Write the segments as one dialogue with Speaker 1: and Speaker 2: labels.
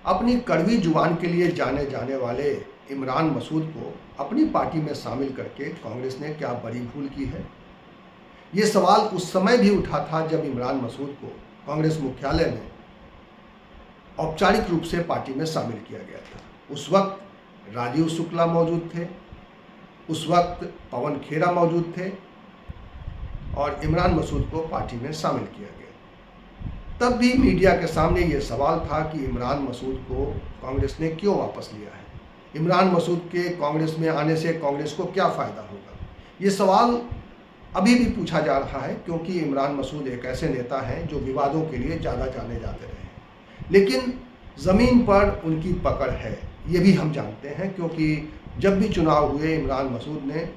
Speaker 1: अपनी कड़वी जुबान के लिए जाने जाने वाले इमरान मसूद को अपनी पार्टी में शामिल करके कांग्रेस ने क्या बड़ी भूल की है? ये सवाल उस समय भी उठा था जब इमरान मसूद को कांग्रेस मुख्यालय में औपचारिक रूप से पार्टी में शामिल किया गया था। उस वक्त राजीव शुक्ला मौजूद थे, उस वक्त पवन खेरा मौजूद थे और इमरान मसूद को पार्टी में शामिल किया गया। तब भी मीडिया के सामने ये सवाल था कि इमरान मसूद को कांग्रेस ने क्यों वापस लिया है, इमरान मसूद के कांग्रेस में आने से कांग्रेस को क्या फ़ायदा होगा। ये सवाल अभी भी पूछा जा रहा है क्योंकि इमरान मसूद एक ऐसे नेता हैं जो विवादों के लिए ज़्यादा जाने जाते रहे हैं, लेकिन ज़मीन पर उनकी पकड़ है, ये भी हम जानते हैं। क्योंकि जब भी चुनाव हुए इमरान मसूद ने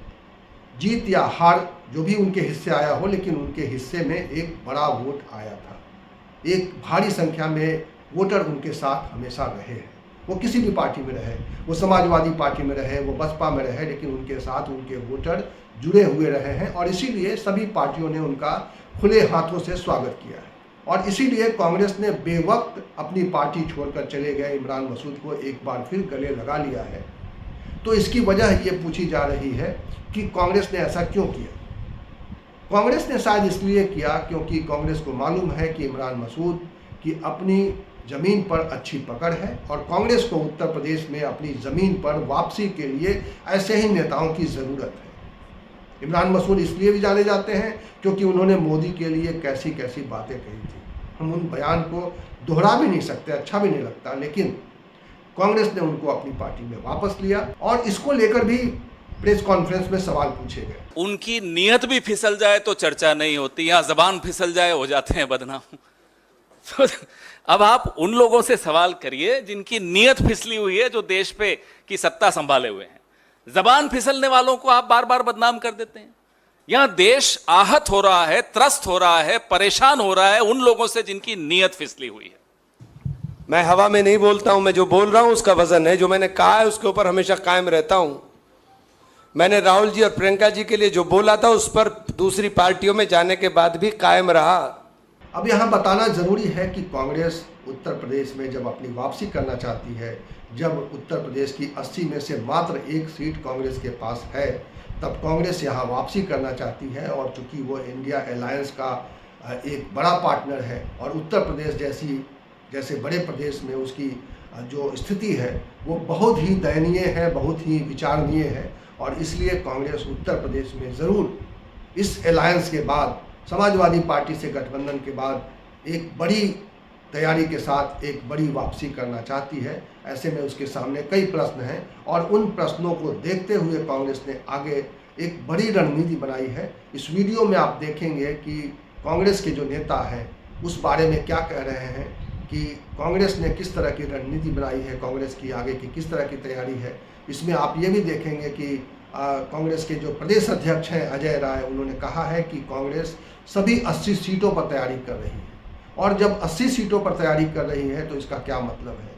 Speaker 1: जीत या हार जो भी उनके हिस्से आया हो, लेकिन उनके हिस्से में एक बड़ा वोट आया था, एक भारी संख्या में वोटर उनके साथ हमेशा रहे हैं। वो किसी भी पार्टी में रहे, वो समाजवादी पार्टी में रहे, वो बसपा में रहे, लेकिन उनके साथ उनके वोटर जुड़े हुए रहे हैं और इसीलिए सभी पार्टियों ने उनका खुले हाथों से स्वागत किया है। और इसीलिए कांग्रेस ने बेवक्त अपनी पार्टी छोड़कर चले गए इमरान मसूद को एक बार फिर गले लगा लिया है। तो इसकी वजह ये पूछी जा रही है कि कांग्रेस ने ऐसा क्यों किया। कांग्रेस ने शायद इसलिए किया क्योंकि कांग्रेस को मालूम है कि इमरान मसूद की अपनी ज़मीन पर अच्छी पकड़ है और कांग्रेस को उत्तर प्रदेश में अपनी ज़मीन पर वापसी के लिए ऐसे ही नेताओं की ज़रूरत है। इमरान मसूद इसलिए भी जाने जाते हैं क्योंकि उन्होंने मोदी के लिए कैसी कैसी बातें कही थी। हम उन बयान को दोहरा भी नहीं सकते, अच्छा भी नहीं लगता, लेकिन कांग्रेस ने उनको अपनी पार्टी में वापस लिया और इसको लेकर भी प्रेस कॉन्फ्रेंस में सवाल पूछे गए।
Speaker 2: उनकी नीयत भी फिसल जाए तो चर्चा नहीं होती, यहाँ जबान फिसल जाए हो जाते हैं बदनाम। तो अब आप उन लोगों से सवाल करिए जिनकी नीयत फिसली हुई है, जो देश पे की सत्ता संभाले हुए हैं। जबान फिसलने वालों को आप बार बार बदनाम कर देते हैं। यहां देश आहत हो रहा है, त्रस्त हो रहा है, परेशान हो रहा है उन लोगों से जिनकी नीयत फिसली हुई है।
Speaker 3: मैं हवा में नहीं बोलता हूं, मैं जो बोल रहा हूं उसका वजन है, जो मैंने कहा है उसके ऊपर हमेशा कायम रहता हूं। मैंने राहुल जी और प्रियंका जी के लिए जो बोला था उस पर दूसरी पार्टियों में जाने के बाद भी कायम रहा।
Speaker 1: अब यहाँ बताना जरूरी है कि कांग्रेस उत्तर प्रदेश में जब अपनी वापसी करना चाहती है, जब उत्तर प्रदेश की 80 में से मात्र एक सीट कांग्रेस के पास है, तब कांग्रेस यहाँ वापसी करना चाहती है। और चूंकि वो इंडिया अलायंस का एक बड़ा पार्टनर है और उत्तर प्रदेश जैसे बड़े प्रदेश में उसकी जो स्थिति है वो बहुत ही दयनीय है, बहुत ही विचारणीय है। और इसलिए कांग्रेस उत्तर प्रदेश में ज़रूर इस अलायंस के बाद, समाजवादी पार्टी से गठबंधन के बाद एक बड़ी तैयारी के साथ एक बड़ी वापसी करना चाहती है। ऐसे में उसके सामने कई प्रश्न हैं और उन प्रश्नों को देखते हुए कांग्रेस ने आगे एक बड़ी रणनीति बनाई है। इस वीडियो में आप देखेंगे कि कांग्रेस के जो नेता हैं उस बारे में क्या कह रहे हैं, कि कांग्रेस ने किस तरह की रणनीति बनाई है, कांग्रेस की आगे की किस तरह की तैयारी है। इसमें आप ये भी देखेंगे कि कांग्रेस के जो प्रदेश अध्यक्ष हैं अजय राय, उन्होंने कहा है कि कांग्रेस सभी 80 सीटों पर तैयारी कर रही है। और जब 80 सीटों पर तैयारी कर रही है तो इसका क्या मतलब है,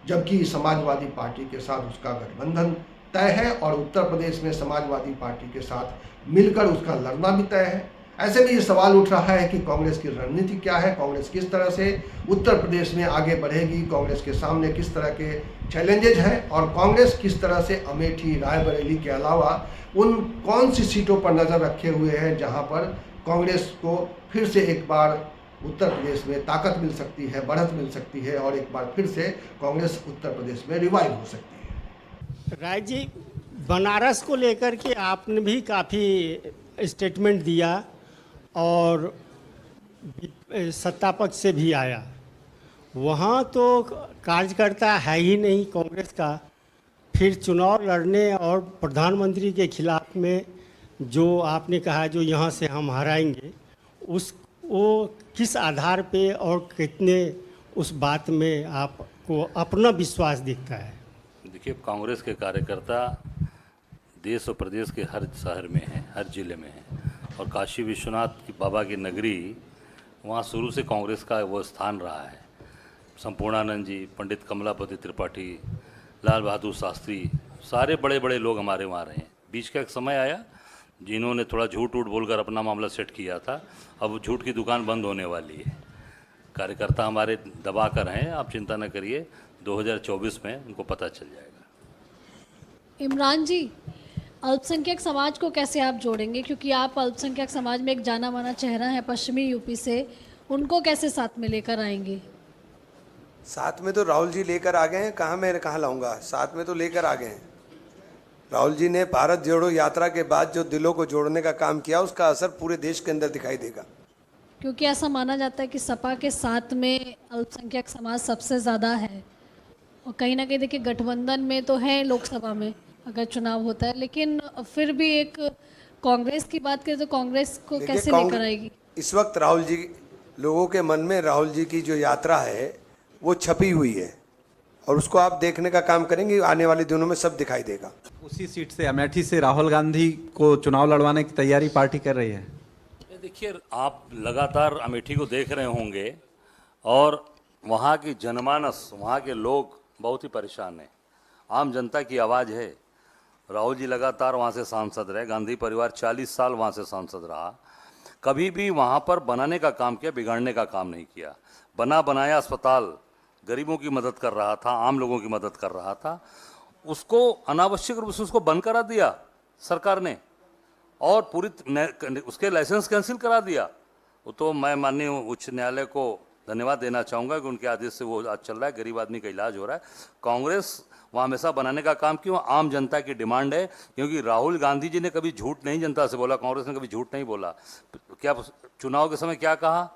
Speaker 1: जबकि समाजवादी पार्टी के साथ उसका गठबंधन तय है और उत्तर प्रदेश में समाजवादी पार्टी के साथ मिलकर उसका लड़ना भी तय है। ऐसे में ये सवाल उठ रहा है कि कांग्रेस की रणनीति क्या है, कांग्रेस किस तरह से उत्तर प्रदेश में आगे बढ़ेगी, कांग्रेस के सामने किस तरह के चैलेंजेज हैं और कांग्रेस किस तरह से अमेठी, रायबरेली के अलावा उन कौन सी सीटों पर नज़र रखे हुए हैं जहां पर कांग्रेस को फिर से एक बार उत्तर प्रदेश में ताकत मिल सकती है, बढ़त मिल सकती है और एक बार फिर से कांग्रेस उत्तर प्रदेश में रिवाइव हो सकती है।
Speaker 4: राय जी, बनारस को लेकर के आपने भी काफ़ी स्टेटमेंट दिया और सत्ता पक्ष से भी आया। वहाँ तो कार्यकर्ता है ही नहीं कांग्रेस का, फिर चुनाव लड़ने और प्रधानमंत्री के खिलाफ में जो आपने कहा जो यहाँ से हम हराएंगे, वो किस आधार पे और कितने उस बात में आपको अपना विश्वास दिखता है?
Speaker 5: देखिए, कांग्रेस के कार्यकर्ता देश और प्रदेश के हर शहर में हैं, हर जिले में हैं और काशी विश्वनाथ की बाबा की नगरी, वहाँ शुरू से कांग्रेस का वो स्थान रहा है। संपूर्णानंद जी, पंडित कमलापति त्रिपाठी, लाल बहादुर शास्त्री, सारे बड़े बड़े लोग हमारे वहाँ रहे हैं। बीच का एक समय आया जिन्होंने थोड़ा झूठ बोलकर अपना मामला सेट किया था, अब झूठ की दुकान बंद होने वाली है। कार्यकर्ता हमारे दबा कर हैं, आप चिंता न करिए, 2024 में उनको पता चल जाएगा।
Speaker 6: इमरान जी, अल्पसंख्यक समाज को कैसे आप जोड़ेंगे, क्योंकि आप अल्पसंख्यक समाज में एक जाना माना चेहरा है पश्चिमी यूपी से, उनको कैसे साथ में लेकर आएंगे?
Speaker 3: साथ में तो राहुल जी लेकर आ गए हैं, कहाँ लाऊंगा, साथ में तो लेकर आ गए हैं। राहुल जी ने भारत जोड़ो यात्रा के बाद जो दिलों को जोड़ने का काम किया, उसका असर पूरे देश के अंदर दिखाई देगा।
Speaker 6: क्योंकि ऐसा माना जाता है कि सपा के साथ में अल्पसंख्यक समाज सबसे ज़्यादा है, और कहीं ना कहीं देखिए गठबंधन में तो है लोकसभा में अगर चुनाव होता है, लेकिन फिर भी एक कांग्रेस की बात करें तो कांग्रेस को कैसे लेकर आएगी?
Speaker 3: इस वक्त राहुल जी, लोगों के मन में राहुल जी की जो यात्रा है वो छपी हुई है, और उसको आप देखने का काम करेंगे, आने वाले दिनों में सब दिखाई देगा।
Speaker 7: उसी सीट से अमेठी से राहुल गांधी को चुनाव लड़वाने की तैयारी पार्टी कर रही है।
Speaker 5: देखिए, आप लगातार अमेठी को देख रहे होंगे और वहाँ की जनमानस, वहाँ के लोग बहुत ही परेशान हैं। आम जनता की आवाज़ है। राहुल जी लगातार वहाँ से सांसद रहे, गांधी परिवार 40 साल वहाँ से सांसद रहा, कभी भी वहाँ पर बनाने का काम किया, बिगाड़ने का काम नहीं किया। बना बनाया अस्पताल गरीबों की मदद कर रहा था, आम लोगों की मदद कर रहा था, उसको अनावश्यक रूप से उसको बंद करा दिया सरकार ने, और पूरी उसके लाइसेंस कैंसिल करा दिया। वो तो मैं माननीय उच्च न्यायालय को धन्यवाद देना चाहूँगा कि उनके आदेश से वो आज चल रहा है, गरीब आदमी का इलाज हो रहा है। कांग्रेस वहाँ हमेशा बनाने का काम क्यों, आम जनता की डिमांड है, क्योंकि राहुल गांधी जी ने कभी झूठ नहीं जनता से बोला, कांग्रेस ने कभी झूठ नहीं बोला। क्या चुनाव के समय क्या कहा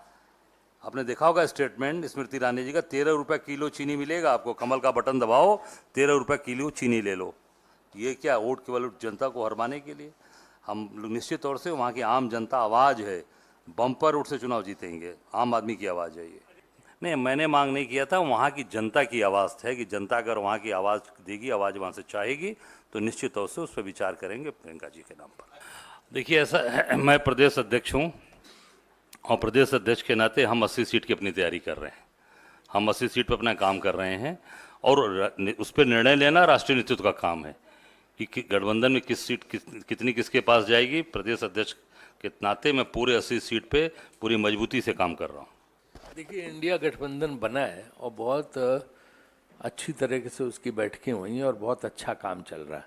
Speaker 5: आपने देखा होगा स्टेटमेंट स्मृति ईरानी जी का, 13 रुपये किलो चीनी मिलेगा आपको, कमल का बटन दबाओ 13 रुपये किलो चीनी ले लो। ये क्या वोट केवल जनता को हरमाने के लिए? हम लोग निश्चित तौर से वहाँ की आम जनता आवाज़ है, बम्पर वोट से चुनाव जीतेंगे, आम आदमी की आवाज़ है ये। नहीं, मैंने मांग नहीं किया था, वहाँ की जनता की आवाज़ है कि जनता अगर वहाँ की आवाज़ देगी, आवाज़ वहाँ से चाहेगी, तो निश्चित तौर से उस पर विचार करेंगे प्रियंका जी के नाम पर। देखिए, ऐसा है, मैं प्रदेश अध्यक्ष हूँ, और प्रदेश अध्यक्ष के नाते हम 80 सीट की अपनी तैयारी कर रहे हैं। हम 80 सीट पर अपना काम कर रहे हैं, और उस पर निर्णय लेना राष्ट्रीय नेतृत्व का काम है कि गठबंधन में किस सीट कितनी किसके पास जाएगी। प्रदेश अध्यक्ष के नाते मैं पूरे 80 सीट पे पूरी मजबूती से काम कर रहा हूँ।
Speaker 8: देखिए, इंडिया गठबंधन बना है और बहुत अच्छी तरीके से उसकी बैठकें हुई हैं और बहुत अच्छा काम चल रहा है।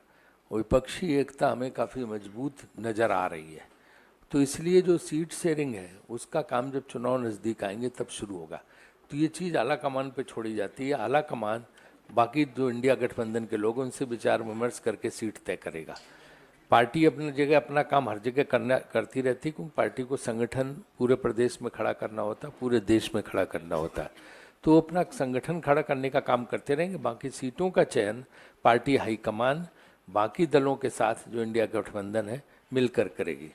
Speaker 8: विपक्षी एकता हमें काफ़ी मजबूत नज़र आ रही है, तो इसलिए जो सीट शेयरिंग है उसका काम जब चुनाव नज़दीक आएंगे तब शुरू होगा। तो ये चीज़ आला कमान पे छोड़ी जाती है। आला कमान बाकी जो इंडिया गठबंधन के लोग उनसे विचार विमर्श करके सीट तय करेगा। पार्टी अपनी जगह अपना काम हर जगह करती रहती है, क्योंकि पार्टी को संगठन पूरे प्रदेश में खड़ा करना होता है, पूरे देश में खड़ा करना होता है। तो अपना संगठन खड़ा करने का काम करते रहेंगे। बाकी सीटों का चयन पार्टी हाईकमान बाकी दलों के साथ जो इंडिया गठबंधन है मिलकर करेगी।